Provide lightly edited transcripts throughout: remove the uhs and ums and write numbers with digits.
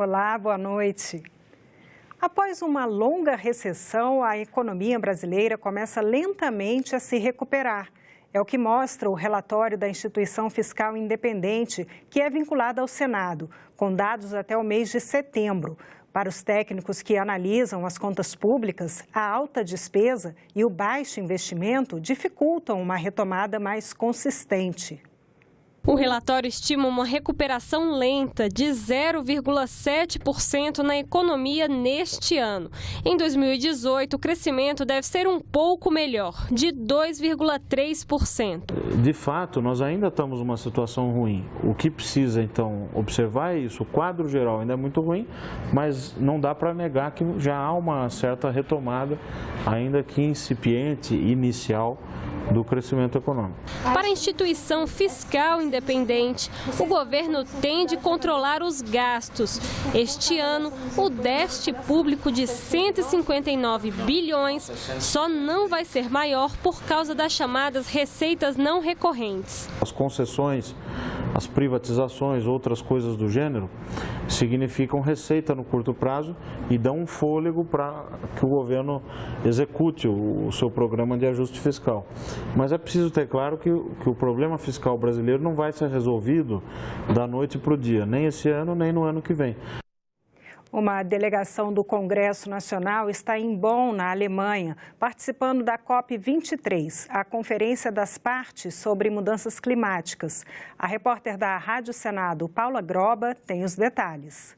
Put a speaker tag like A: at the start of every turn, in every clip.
A: Olá, boa noite. Após uma longa recessão, a economia brasileira começa lentamente a se recuperar. É o que mostra o relatório da Instituição Fiscal Independente, que é vinculada ao Senado, com dados até o mês de setembro. Para os técnicos que analisam as contas públicas, a alta despesa e o baixo investimento dificultam uma retomada mais consistente.
B: O relatório estima uma recuperação lenta de 0,7% na economia neste ano. Em 2018, o crescimento deve ser um pouco melhor, de 2,3%.
C: De fato, nós ainda estamos numa situação ruim. O que precisa, então, observar é isso. O quadro geral ainda é muito ruim, mas não dá para negar que já há uma certa retomada, ainda que incipiente, inicial, do crescimento econômico.
B: Para a instituição fiscal independente, o governo tem de controlar os gastos. Este ano, o déficit público de 159 bilhões só não vai ser maior por causa das chamadas receitas não recorrentes.
C: As concessões, as privatizações, outras coisas do gênero, significam receita no curto prazo e dão um fôlego para que o governo execute o seu programa de ajuste fiscal. Mas é preciso ter claro que o problema fiscal brasileiro não vai ser resolvido da noite para o dia, nem esse ano, nem no ano que vem.
A: Uma delegação do Congresso Nacional está em Bonn, na Alemanha, participando da COP23, a Conferência das Partes sobre Mudanças Climáticas. A repórter da Rádio Senado, Paula Groba, tem os detalhes.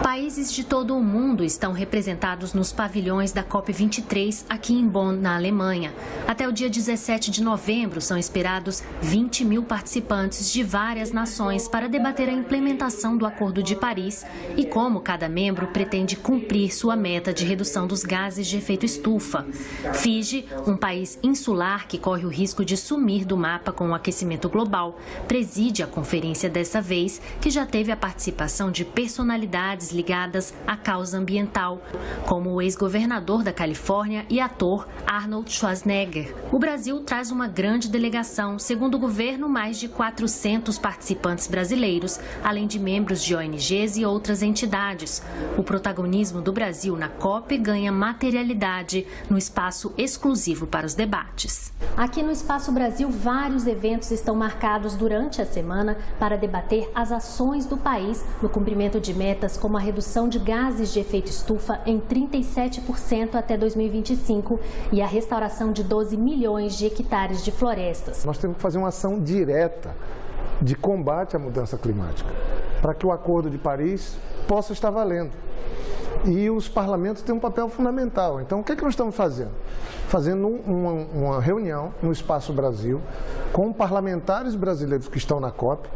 D: Países de todo o mundo estão representados nos pavilhões da COP23 aqui em Bonn, na Alemanha. Até o dia 17 de novembro são esperados 20 mil participantes de várias nações para debater a implementação do Acordo de Paris e como cada membro pretende cumprir sua meta de redução dos gases de efeito estufa. Fiji, um país insular que corre o risco de sumir do mapa com o aquecimento global, preside a conferência dessa vez, que já teve a participação de personalidades ligadas à causa ambiental, como o ex-governador da Califórnia e ator Arnold Schwarzenegger. O Brasil traz uma grande delegação, segundo o governo, mais de 400 participantes brasileiros, além de membros de ONGs e outras entidades. O protagonismo do Brasil na COP ganha materialidade no espaço exclusivo para os debates.
E: Aqui no Espaço Brasil, vários eventos estão marcados durante a semana para debater as ações do país no cumprimento de metas como a redução de gases de efeito estufa em 37% até 2025 e a restauração de 12 milhões de hectares de florestas.
F: Nós temos que fazer uma ação direta de combate à mudança climática, para que o Acordo de Paris possa estar valendo. E os parlamentos têm um papel fundamental. Então, o que é que nós estamos fazendo? Fazendo uma reunião no Espaço Brasil com parlamentares brasileiros que estão na COP,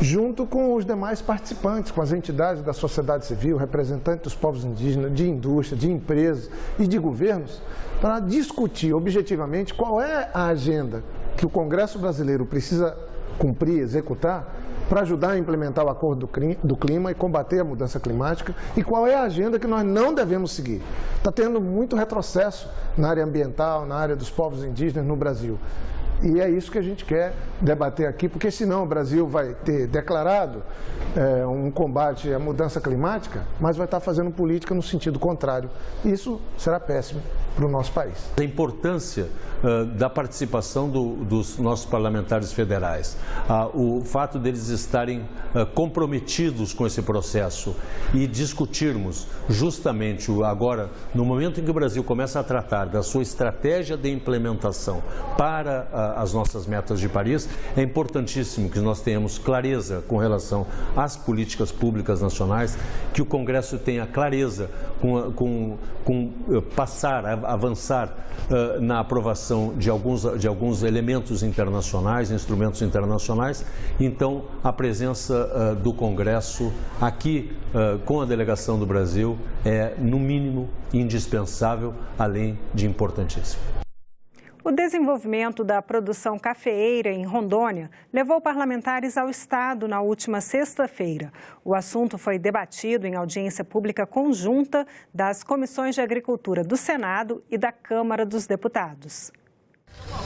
F: junto com os demais participantes, com as entidades da sociedade civil, representantes dos povos indígenas, de indústria, de empresas e de governos, para discutir objetivamente qual é a agenda que o Congresso brasileiro precisa cumprir, executar, para ajudar a implementar o Acordo do Clima e combater a mudança climática, e qual é a agenda que nós não devemos seguir. Está tendo muito retrocesso na área ambiental, na área dos povos indígenas no Brasil. E é isso que a gente quer debater aqui, porque senão o Brasil vai ter declarado um combate à mudança climática, mas vai estar fazendo política no sentido contrário. Isso será péssimo para o nosso país.
G: A importância da participação dos nossos parlamentares federais, o fato deles estarem comprometidos com esse processo e discutirmos justamente agora, no momento em que o Brasil começa a tratar da sua estratégia de implementação para as nossas metas de Paris, é importantíssimo que nós tenhamos clareza com relação às políticas públicas nacionais, que o Congresso tenha clareza com avançar na aprovação de alguns elementos internacionais, instrumentos internacionais. Então, a presença do Congresso aqui com a delegação do Brasil é, no mínimo, indispensável, além de importantíssimo.
A: O desenvolvimento da produção cafeeira em Rondônia levou parlamentares ao Estado na última sexta-feira. O assunto foi debatido em audiência pública conjunta das Comissões de Agricultura do Senado e da Câmara dos Deputados.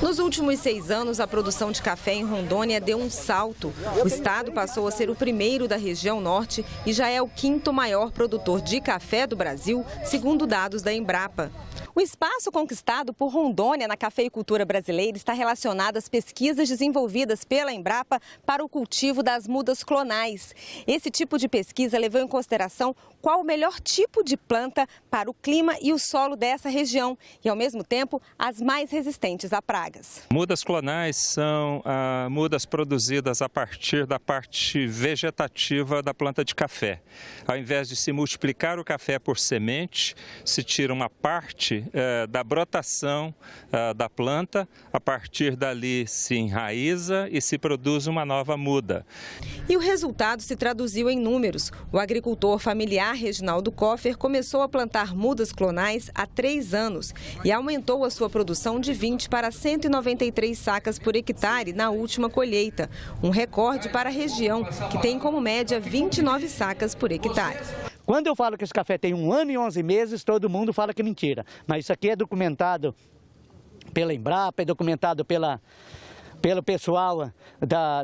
H: Nos últimos 6 anos, a produção de café em Rondônia deu um salto. O estado passou a ser o primeiro da região norte e já é o 5º maior produtor de café do Brasil, segundo dados da Embrapa. O espaço conquistado por Rondônia na cafeicultura brasileira está relacionado às pesquisas desenvolvidas pela Embrapa para o cultivo das mudas clonais. Esse tipo de pesquisa levou em consideração qual o melhor tipo de planta para o clima e o solo dessa região e, ao mesmo tempo, as mais resistentes a pragas.
I: Mudas clonais são mudas produzidas a partir da parte vegetativa da planta de café. Ao invés de se multiplicar o café por semente, se tira uma parte da brotação da planta, a partir dali se enraiza e se produz uma nova muda.
H: E o resultado se traduziu em números. O agricultor familiar Reginaldo Koffer começou a plantar mudas clonais há 3 anos e aumentou a sua produção de 20 para 193 sacas por hectare na última colheita, um recorde para a região, que tem como média 29 sacas por hectare.
J: Quando eu falo que esse café tem 1 ano e 11 meses, todo mundo fala que é mentira. Mas isso aqui é documentado pela Embrapa, é documentado pelo pessoal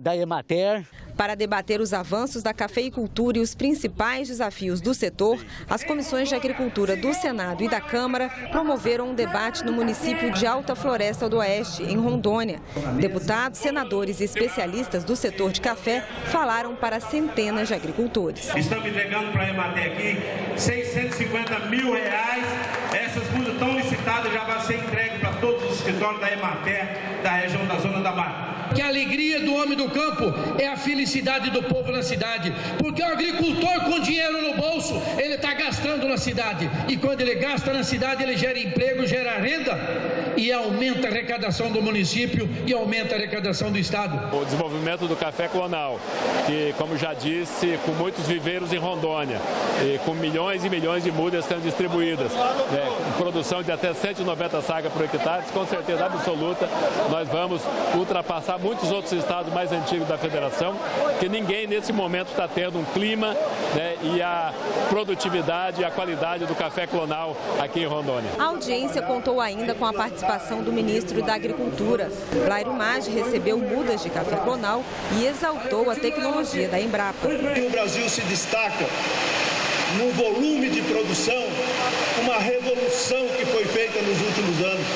J: da Emater.
H: Para debater os avanços da cafeicultura e os principais desafios do setor, as comissões de agricultura do Senado e da Câmara promoveram um debate no município de Alta Floresta do Oeste, em Rondônia. Deputados, senadores e especialistas do setor de café falaram para centenas de agricultores.
K: Estamos entregando para a Emater aqui R$650 mil. Essas mudas estão licitadas, já vai ser entregue para todos os escritórios da Emater da região da Zona da Mata.
L: Que a alegria do homem do campo é a felicidade do povo na cidade, porque o agricultor com dinheiro no bolso, ele está gastando na cidade, e quando ele gasta na cidade, ele gera emprego, gera renda e aumenta a arrecadação do município e aumenta a arrecadação do estado.
M: O desenvolvimento do café clonal, que, como já disse, com muitos viveiros em Rondônia, e com milhões e milhões de mudas sendo distribuídas, com produção de até 190 sacas por hectare, com certeza absoluta, nós vamos ultrapassar muitos outros estados mais antigos da federação, que ninguém nesse momento está tendo um clima e a produtividade e a qualidade do café clonal aqui em Rondônia.
H: A audiência contou ainda com a participação do ministro da Agricultura. Blairo Maggi recebeu mudas de café clonal e exaltou a tecnologia da Embrapa.
N: O Brasil se destaca no volume de produção, uma revolução que foi feita nos últimos anos.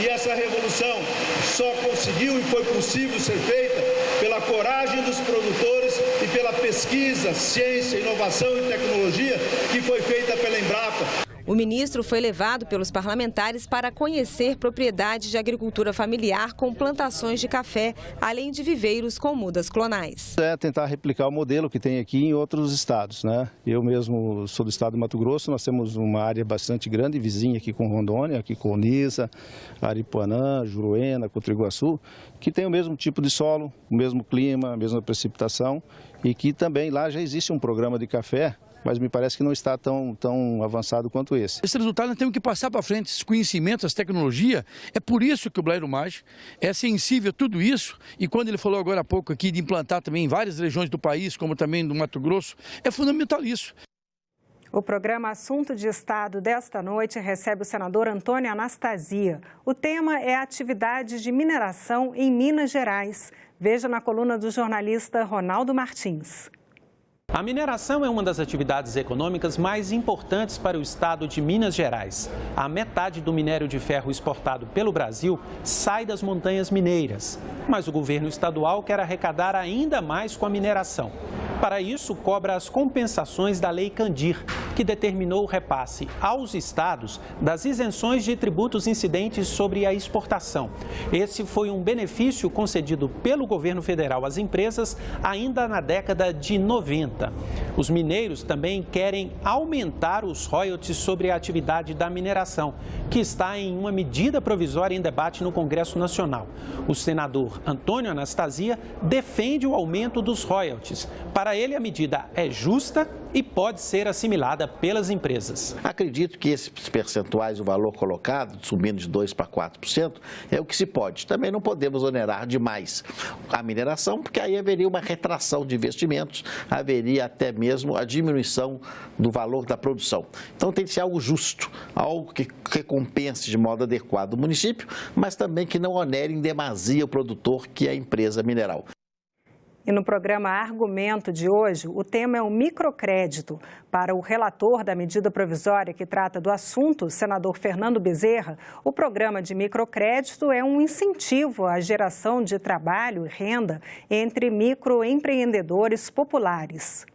N: E essa revolução só conseguiu e foi possível ser feita pela coragem dos produtores e pela pesquisa, ciência, inovação e tecnologia que foi feita pela Embrapa.
H: O ministro foi levado pelos parlamentares para conhecer propriedades de agricultura familiar com plantações de café, além de viveiros com mudas clonais.
O: É tentar replicar o modelo que tem aqui em outros estados, né? Eu mesmo sou do estado do Mato Grosso, nós temos uma área bastante grande, vizinha aqui com Rondônia, aqui com Nisa, Aripuanã, Juruena, Cotriguaçu, que tem o mesmo tipo de solo, o mesmo clima, a mesma precipitação e que também lá já existe um programa de café, mas me parece que não está tão avançado quanto esse.
L: Esse resultado nós temos que passar para frente, esse conhecimento, essa tecnologia. É por isso que o Blairo Maggi é sensível a tudo isso. E quando ele falou agora há pouco aqui de implantar também em várias regiões do país, como também no Mato Grosso, é fundamental isso.
A: O programa Assunto de Estado desta noite recebe o senador Antônio Anastasia. O tema é a atividade de mineração em Minas Gerais. Veja na coluna do jornalista Ronaldo Martins.
P: A mineração é uma das atividades econômicas mais importantes para o estado de Minas Gerais. A metade do minério de ferro exportado pelo Brasil sai das montanhas mineiras. Mas o governo estadual quer arrecadar ainda mais com a mineração. Para isso, cobra as compensações da Lei Candir, que determinou o repasse aos estados das isenções de tributos incidentes sobre a exportação. Esse foi um benefício concedido pelo governo federal às empresas ainda na década de 90. Os mineiros também querem aumentar os royalties sobre a atividade da mineração, que está em uma medida provisória em debate no Congresso Nacional. O senador Antônio Anastasia defende o aumento dos royalties. Para ele, a medida é justa e pode ser assimilada pelas empresas.
Q: Acredito que esses percentuais, o valor colocado, subindo de 2% para 4%, é o que se pode. Também não podemos onerar demais a mineração, porque aí haveria uma retração de investimentos, haveria até mesmo a diminuição do valor da produção. Então tem que ser algo justo, algo que recompense de modo adequado o município, mas também que não onere em demasia o produtor, que é a empresa mineral.
A: E no programa Argumento de hoje, o tema é o microcrédito. Para o relator da medida provisória que trata do assunto, o senador Fernando Bezerra, o programa de microcrédito é um incentivo à geração de trabalho e renda entre microempreendedores populares.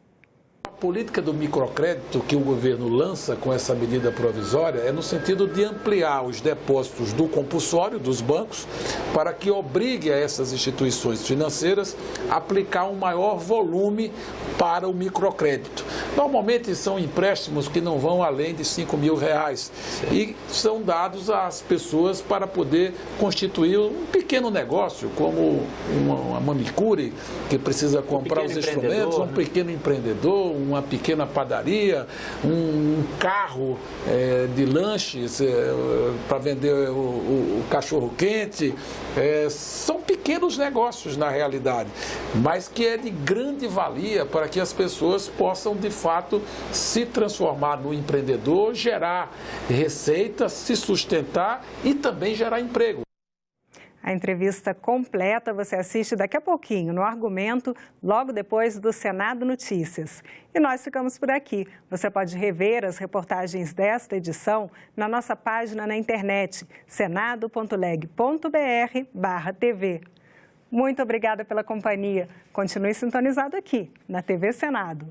R: A política do microcrédito que o governo lança com essa medida provisória é no sentido de ampliar os depósitos do compulsório dos bancos para que obrigue a essas instituições financeiras a aplicar um maior volume para o microcrédito. Normalmente são empréstimos que não vão além de R$5.000 e são dados às pessoas para poder constituir um pequeno negócio, como uma manicure que precisa comprar os instrumentos, um pequeno empreendedor, uma pequena padaria, um carro de lanches para vender o cachorro-quente. São pequenos negócios na realidade, mas que é de grande valia para que as pessoas possam de fato se transformar no empreendedor, gerar receita, se sustentar e também gerar emprego.
A: A entrevista completa você assiste daqui a pouquinho no Argumento, logo depois do Senado Notícias. E nós ficamos por aqui. Você pode rever as reportagens desta edição na nossa página na internet, senado.leg.br/TV. Muito obrigada pela companhia. Continue sintonizado aqui na TV Senado.